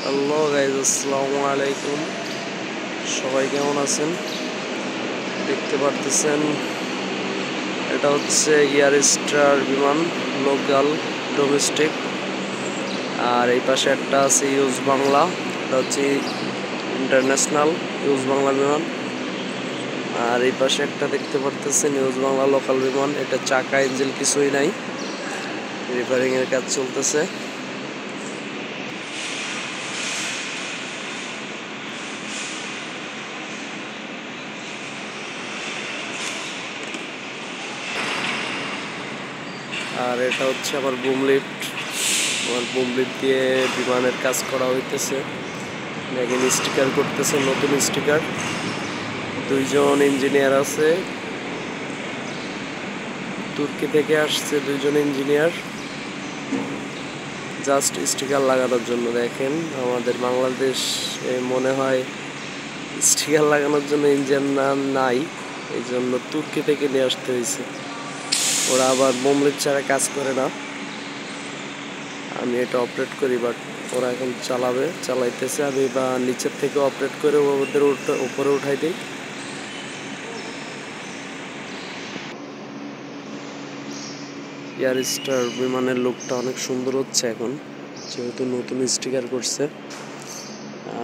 Hello guys, আসসালামু আলাইকুম। সবাই কেমন আছেন? দেখতে পারতেছেন এটা হচ্ছে এয়ার স্টার বিমান, লোকাল ডোমেস্টিক। আর এই পাশে একটা আছে ইউজ বাংলা, এটা হচ্ছে ইন্টারন্যাশনাল ইউজ বাংলা বিমান। আর এই পাশে একটা দেখতে পারতেছেন ইউজ বাংলা লোকাল বিমান, এটা চাকা ইঞ্জিন কিছুই নাই, রিপেয়ারিং এর কাজ চলতেছে। আর এটা হচ্ছে আমার বুম লিফট, আমার বুম লিফট দিয়ে বিমানের কাজ করা হইতেছে। দেখেন স্টিকার করতেছে, নতুন স্টিকার। দুইজন ইঞ্জিনিয়ার আছে, তুর্কি থেকে আসছে দুইজন ইঞ্জিনিয়ার জাস্ট স্টিকার লাগানোর জন্য। দেখেন আমাদের বাংলাদেশ মনে হয় স্টিকার লাগানোর জন্য ইঞ্জিনিয়ার নাই, এই জন্য তুর্কি থেকে নিয়ে আসতে হয়েছে। ওরা আবার বুম লিফট ছাড়া কাজ করে না। আমি এটা অপারেট করি, বাট ওরা এখন চালাইতেছে। আমি বা নিচের থেকে অপারেট করে ওদের উপরে উঠাই দিই। এয়ার স্টার বিমানের লুকটা অনেক সুন্দর হচ্ছে এখন, যেহেতু নতুন স্টিকার করছে।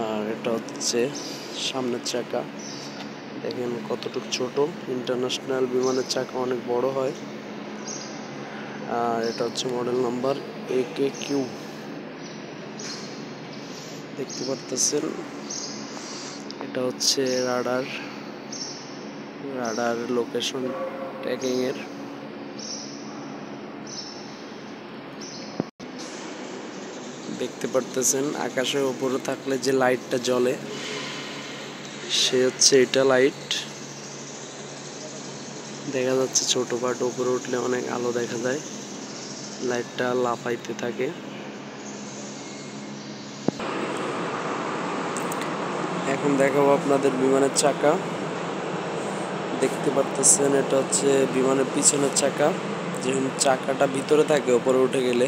আর এটা হচ্ছে সামনের চাকা, দেখেন কতটুকু ছোট। ইন্টারন্যাশনাল বিমানের চাকা অনেক বড় হয়। আর এটা হচ্ছে মডেল নাম্বার AKQ, দেখতে পারতেছেন। এটা হচ্ছে রাডার লোকেশন ট্র্যাকিং এর। দেখতে পারতেছেন আকাশের উপরে থাকলে যে লাইটটা জ্বলে, সে হচ্ছে এটা লাইট। দেখা যাচ্ছে ছোট পাট, উপরে উঠলে অনেক আলো দেখা যায়, লাইটটা লাফাইতে থাকে। এখন দেখাবো আপনাদের বিমানের চাকা। দেখতে পারতেছেন এটা হচ্ছে বিমানের পিছনের চাকা। যেহেতু চাকাটা ভিতরে থাকে উপরে উঠে গেলে,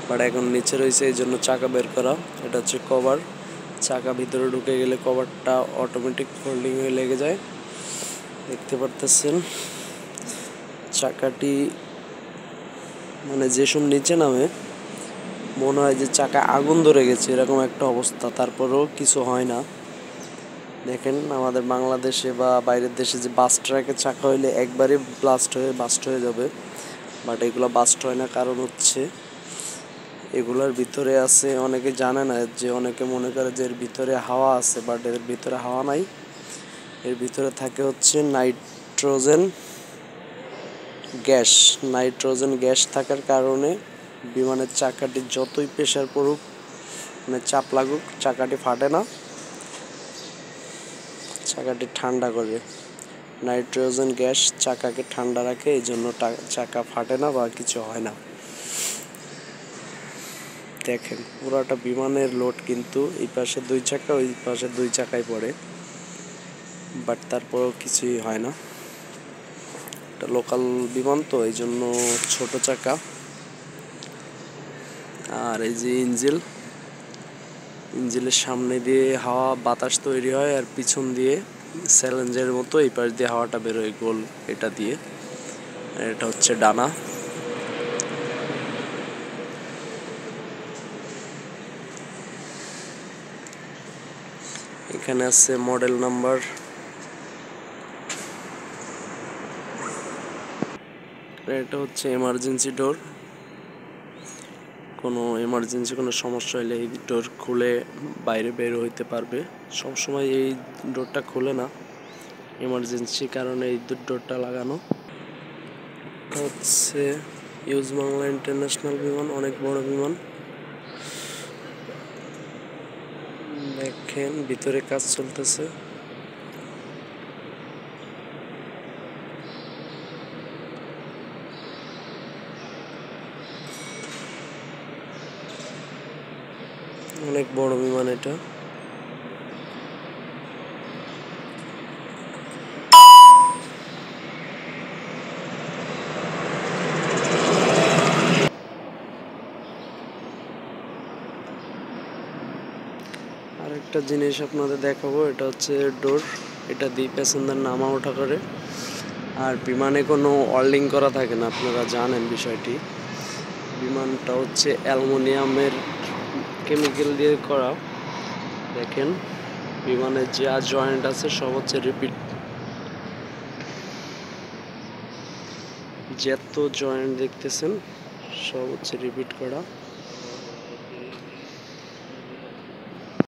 বাট এখন নিচে রয়েছে, এই জন্য চাকা বের করা। এটা হচ্ছে কভার, চাকা ভিতরে ঢুকে গেলে কভারটা অটোমেটিক ফোল্ডিং হয়ে লেগে যায়। দেখতে পারতেছেন চাকাটি মানে যেসব নিচে নামে মনে হয় যে চাকা আগুন ধরে গেছে, এরকম একটা অবস্থা। তারপরেও কিছু হয় না। দেখেন আমাদের বাংলাদেশে বা বাইরের দেশে যে বাস ট্রাকের চাকা হইলে একবারে বাস্ট হয়ে যাবে, বাট এগুলো বাস্ট হয় না। কারণ হচ্ছে এগুলোর ভিতরে আছে, অনেকে জানে না, যে অনেকে মনে করে যে এর ভিতরে হাওয়া আছে, বাট এর ভিতরে হাওয়া নাই। এর ভিতরে থাকে হচ্ছে নাইট্রোজেন গ্যাস থাকার কারণে বিমানের চাকাটি যতই প্রেসার পড়ুক, মানে চাপ লাগুক, চাকাটি ফাটে না, চাকাটি ঠান্ডা করে। নাইট্রোজেন গ্যাস চাকাকে ঠান্ডা রাখে, এই জন্য চাকা ফাটে না বা কিছু হয় না। দেখেন পুরাটা বিমানের লোড কিন্তু এই পাশে 2 চাকা, ওই পাশে 2 চাকায় পড়ে, বাট তারপরেও কিছুই হয় না। এটা লোকাল বিমান তো, এই জন্য ছোট চাকা। আর এই যে ইঞ্জিনের সামনে দিয়ে হাওয়া বাতাস তৈরি হয়, আর পিছন দিয়ে স্যালেঞ্জের মতো এই পাশ দিয়ে হাওয়াটা বেরোয় গোল, এটা দিয়ে। এটা হচ্ছে ডানা। এখানে আছে মডেল নাম্বার। এটা হচ্ছে এমার্জেন্সি ডোর। কোনো সমস্যা হলে এই ডোর খুলে বাইরে বের হইতে পারবে। সবসময় এই ডোরটা খুলে না, এমার্জেন্সি কারণে এই ডোরটা লাগানো। এটা হচ্ছে ইউজ বাংলা ইন্টারন্যাশনাল বিমান, অনেক বড় বিমান। দেখেন ভিতরে কাজ চলতেছে। অনেক বড় বিমান এটা। একটা জিনিস আপনাদের দেখাবো, এটা হচ্ছে ডোর। এটা দিয়ে প্যাসেঞ্জার নামা ওঠা করে। আর বিমানে কোনো ওয়েল্ডিং করা থাকে না, আপনারা জানেন বিষয়টি। বিমানটা হচ্ছে অ্যালুমিনিয়ামের কেমিক্যাল দিয়ে করা। দেখেন বিমানের যা জয়েন্ট আছে সব হচ্ছে রিপিট, যত জয়েন্ট দেখতেছেন সব হচ্ছে রিপিট করা।